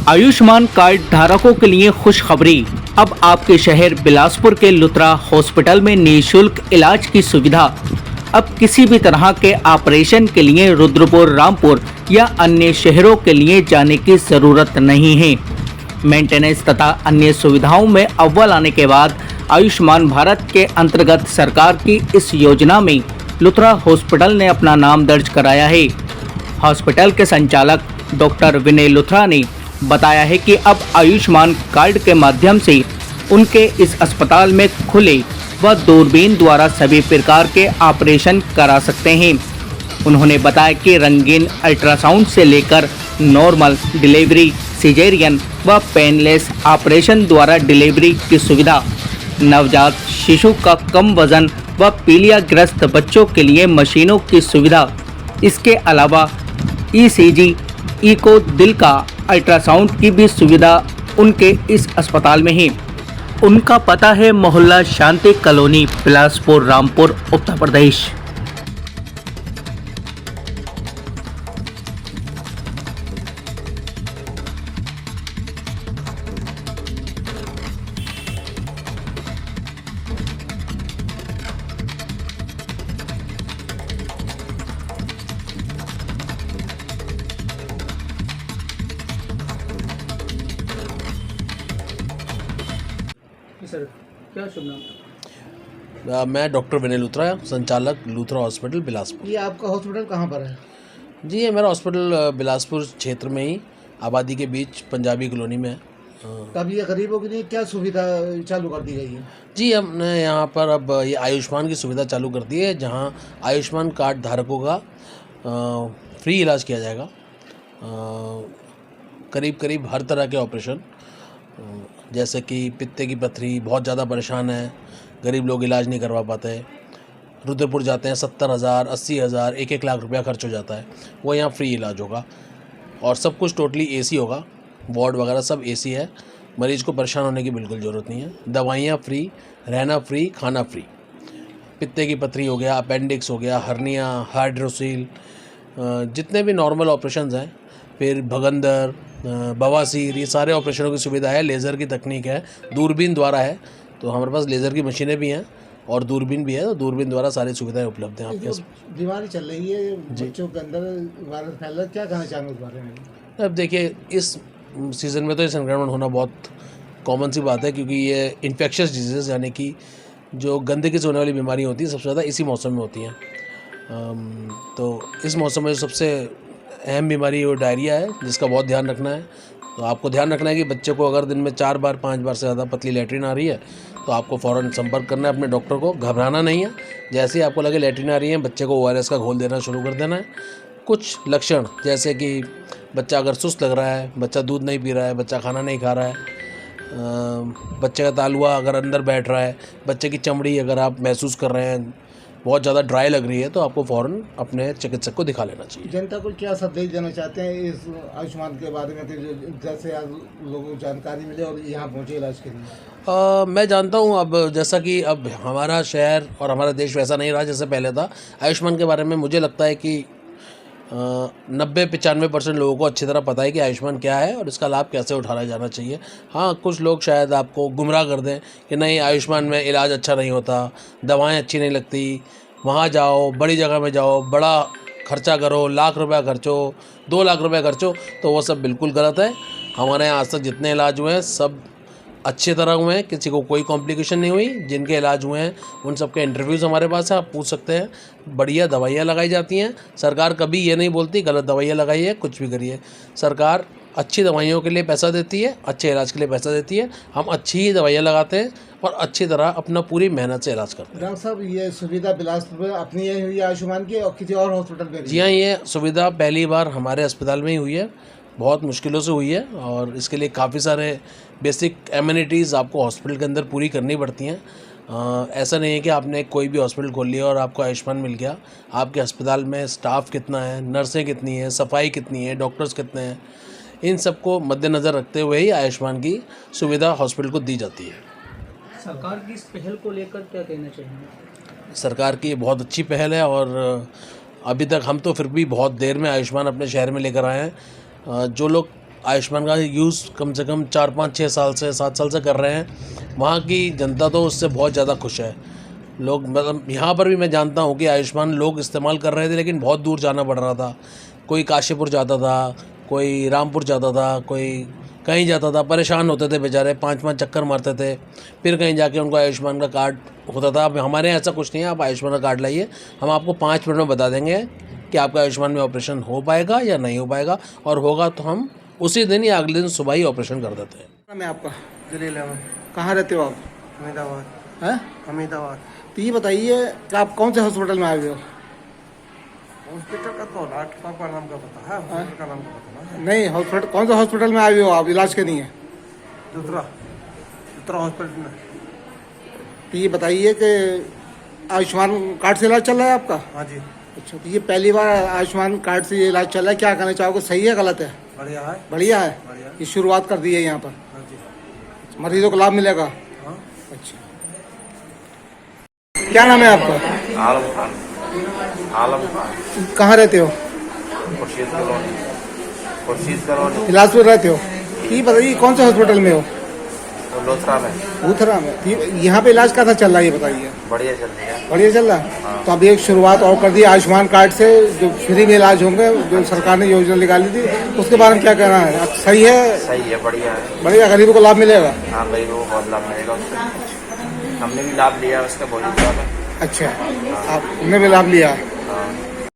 Ayushman card धारकों के लिए खुशखबरी। अब आपके शहर बिलासपुर के लुत्रा हॉस्पिटल में निःशुल्क इलाज की सुविधा। अब किसी भी तरह के ऑपरेशन के लिए रुद्रपुर, रामपुर या अन्य शहरों के लिए जाने की जरूरत नहीं है। मेंटेनेंस तथा अन्य सुविधाओं में अव्वल आने के बाद आयुष्मान भारत के अंतर्गत सरकार की इस योजना में लुत्रा हॉस्पिटल ने अपना नाम दर्ज कराया है। हॉस्पिटल के संचालक डॉक्टर विनय लुथरा ने बताया है कि अब आयुष्मान कार्ड के माध्यम से उनके इस अस्पताल में खुले व दूरबीन द्वारा सभी प्रकार के ऑपरेशन करा सकते हैं। उन्होंने बताया कि रंगीन अल्ट्रासाउंड से लेकर नॉर्मल डिलीवरी, सिजेरियन व पेनलेस ऑपरेशन द्वारा डिलीवरी की सुविधा, नवजात शिशु का कम वजन व पीलियाग्रस्त बच्चों के लिए मशीनों की सुविधा, इसके अलावा ईसीजी, इको, दिल का अल्ट्रासाउंड की भी सुविधा उनके इस अस्पताल में है। उनका पता है मोहल्ला शांति कॉलोनी, बिलासपुर, रामपुर, उत्तर प्रदेश। सर, क्या शुभ नाम? मैं डॉक्टर विनय लुथरा, संचालक लुथरा हॉस्पिटल बिलासपुर। ये आपका हॉस्पिटल कहाँ पर है? जी, ये मेरा हॉस्पिटल बिलासपुर क्षेत्र में ही आबादी के बीच पंजाबी कॉलोनी में है। तब ये गरीबों के लिए क्या सुविधा चालू कर दी गई है? जी, हमने यहाँ पर अब ये आयुष्मान की सुविधा चालू कर दी है, जहाँ आयुष्मान कार्ड धारकों का फ्री इलाज किया जाएगा। करीब करीब हर तरह के ऑपरेशन, जैसे कि पित्ते की पथरी, बहुत ज़्यादा परेशान है, गरीब लोग इलाज नहीं करवा पाते, रुद्रपुर जाते हैं 70,000, 80,000, 1-1 लाख रुपया खर्च हो जाता है, वो यहाँ फ्री इलाज होगा। और सब कुछ टोटली एसी होगा, वार्ड वगैरह सब एसी है, मरीज़ को परेशान होने की बिल्कुल ज़रूरत नहीं है। दवाइयाँ फ्री, रहना फ्री, खाना फ्री। पित्ते की पथरी हो गया, अपेंडिक्स हो गया, हर्निया, हाइड्रोसील, जितने भी नॉर्मल ऑपरेशंस हैं, फिर भगंदर, बवासीर, ये सारे ऑपरेशनों की सुविधा है। लेज़र की तकनीक है, दूरबीन द्वारा है, तो हमारे पास लेज़र की मशीनें भी हैं और दूरबीन भी है, तो दूरबीन द्वारा सारी सुविधाएं उपलब्ध हैं आपके। बीमारी चल रही है बच्चों के अंदर, वायरस फैल रहा है, क्या कहना चाहेंगे उस बारे में? अब देखिए, इस सीज़न में तो ये संक्रमण होना बहुत कॉमन सी बात है, क्योंकि ये इन्फेक्शस डिजीज़ यानी कि जो गंदगी से होने वाली बीमारी होती है सबसे ज़्यादा इसी मौसम में होती हैं। तो इस मौसम में सबसे अहम बीमारी वो डायरिया है, जिसका बहुत ध्यान रखना है। तो आपको ध्यान रखना है कि बच्चे को अगर दिन में 4 बार 5 बार से ज़्यादा पतली लैट्रिन आ रही है तो आपको फ़ौरन संपर्क करना है अपने डॉक्टर को, घबराना नहीं है। जैसे ही आपको लगे लैट्रिन आ रही है, बच्चे को ORS का घोल देना शुरू कर देना है। कुछ लक्षण, जैसे कि बच्चा अगर सुस्त लग रहा है, बच्चा दूध नहीं पी रहा है, बच्चा खाना नहीं खा रहा है, बच्चे का तालुआ अगर अंदर बैठ रहा है, बच्चे की चमड़ी अगर आप महसूस कर रहे हैं बहुत ज़्यादा ड्राई लग रही है, तो आपको फ़ौरन अपने चिकित्सक को दिखा लेना चाहिए। जनता को क्या संदेश देना चाहते हैं इस आयुष्मान के बारे में, जैसे आज लोगों को जानकारी मिले और यहाँ पहुँचे इलाज के लिए? मैं जानता हूँ, अब जैसा कि अब हमारा शहर और हमारा देश वैसा नहीं रहा जैसे पहले था। आयुष्मान के बारे में मुझे लगता है कि 90-95% लोगों को अच्छी तरह पता है कि आयुष्मान क्या है और इसका लाभ कैसे उठाया जाना चाहिए। हाँ, कुछ लोग शायद आपको गुमराह कर दें कि नहीं, आयुष्मान में इलाज अच्छा नहीं होता, दवाएं अच्छी नहीं लगती, वहाँ जाओ, बड़ी जगह में जाओ, बड़ा खर्चा करो, लाख रुपया खर्चो, 2 लाख रुपया खर्चो, तो वो सब बिल्कुल गलत है। हमारे यहाँ आज तक जितने इलाज हुए हैं सब अच्छी तरह हुए हैं, किसी को कोई कॉम्प्लिकेशन नहीं हुई। जिनके इलाज हुए हैं उन सब के इंटरव्यूज़ हमारे पास है, आप पूछ सकते हैं। बढ़िया दवाइयाँ लगाई जाती हैं। सरकार कभी ये नहीं बोलती गलत दवाइयाँ लगाइए, कुछ भी करिए। सरकार अच्छी दवाइयों के लिए पैसा देती है, अच्छे इलाज के लिए पैसा देती है। हम अच्छी ही दवाइयाँ लगाते हैं और अच्छी तरह अपना पूरी मेहनत से इलाज करते हैं। डॉक्टर साहब, ये सुविधा बिलासपुर में अपनी ये हुई आयुष्मान की और किसी और हॉस्पिटल में? जी हाँ, ये सुविधा पहली बार हमारे अस्पताल में ही हुई है, बहुत मुश्किलों से हुई है और इसके लिए काफ़ी सारे बेसिक एमिनिटीज़ आपको हॉस्पिटल के अंदर पूरी करनी पड़ती हैं। ऐसा नहीं है कि आपने कोई भी हॉस्पिटल खोल लिया और आपको आयुष्मान मिल गया। आपके अस्पताल में स्टाफ कितना है, नर्सें कितनी हैं, सफाई कितनी है, डॉक्टर्स कितने हैं, इन सबको मद्देनज़र रखते हुए ही आयुष्मान की सुविधा हॉस्पिटल को दी जाती है। सरकार की इस पहल को लेकर क्या कहना चाहिए? सरकार की बहुत अच्छी पहल है और अभी तक हम तो फिर भी बहुत देर में आयुष्मान अपने शहर में लेकर आए हैं। जो लोग आयुष्मान का यूज़ कम से कम 4-5-6 साल से 7 साल से कर रहे हैं, वहाँ की जनता तो उससे बहुत ज़्यादा खुश है। लोग मतलब यहाँ पर भी मैं जानता हूँ कि आयुष्मान लोग इस्तेमाल कर रहे थे, लेकिन बहुत दूर जाना पड़ रहा था। कोई काशीपुर जाता था, कोई रामपुर जाता था, कोई कहीं जाता था, परेशान होते थे बेचारे, 5-5 चक्कर मारते थे, फिर कहीं जाके उनको आयुष्मान का कार्ड होता था। अब हमारे यहाँ ऐसा कुछ नहीं है, आप आयुष्मान का कार्ड लाइए, हम आपको 5 मिनट में बता देंगे कि आपका आयुष्मान में ऑपरेशन हो पाएगा या नहीं हो पाएगा, और होगा तो हम उसी दिन या अगले दिन सुबह ही ऑपरेशन कर देते हैं। नाम है आपका? जलील अहमद, कहाँ रहते हो आप? अहमदाबाद। हैं? अहमदाबाद तो ये बताइए कि आप कौन से हॉस्पिटल में आए हुए हो? हॉस्पिटल का तो डॉक्टर का नाम का पता है, हॉस्पिटल का नाम का पता है। नहीं, हॉस्पिटल कौन सा हॉस्पिटल में आए हुए हो आप इलाज के लिए? दूसरा हॉस्पिटल में। तो ये बताइए कि आयुष्मान कार्ड से इलाज चल रहा है आपका? हाँ जी, अच्छा, तो ये पहली बार आयुष्मान कार्ड से ये इलाज चल रहा है, क्या कहना चाहोगे, सही है गलत है? बढ़िया है। बढ़िया है। बढ़िया। ये शुरुआत कर दी है यहाँ पर, हाँ जी, मरीजों को लाभ मिलेगा। हाँ। अच्छा, क्या नाम है आपका? आलम खान। आलम खान। कहाँ रहते हो? खुर्शीद कॉलोनी। खुर्शीद कॉलोनी इलाज में रहते हो? ये बताइए कौन से हॉस्पिटल में हो? तो लोथरा में। भूथरा में। यहाँ पे इलाज कैसा चल रहा है ये बताइए? बढ़िया चल रही है। बढ़िया चल रहा है। तो अभी एक शुरुआत और कर दी आयुष्मान कार्ड से, जो फ्री में इलाज होंगे, जो सरकार ने योजना निकाली थी, उसके बारे में क्या कहना है? अब सही है? सही है, बढ़िया है। बढ़िया, गरीबों को लाभ मिलेगा? हाँ, गरीबों को बहुत लाभ मिलेगा उससे। हमने भी लाभ लिया उसका, बहुत अच्छा है। अच्छा, आपने भी लाभ लिया? हाँ।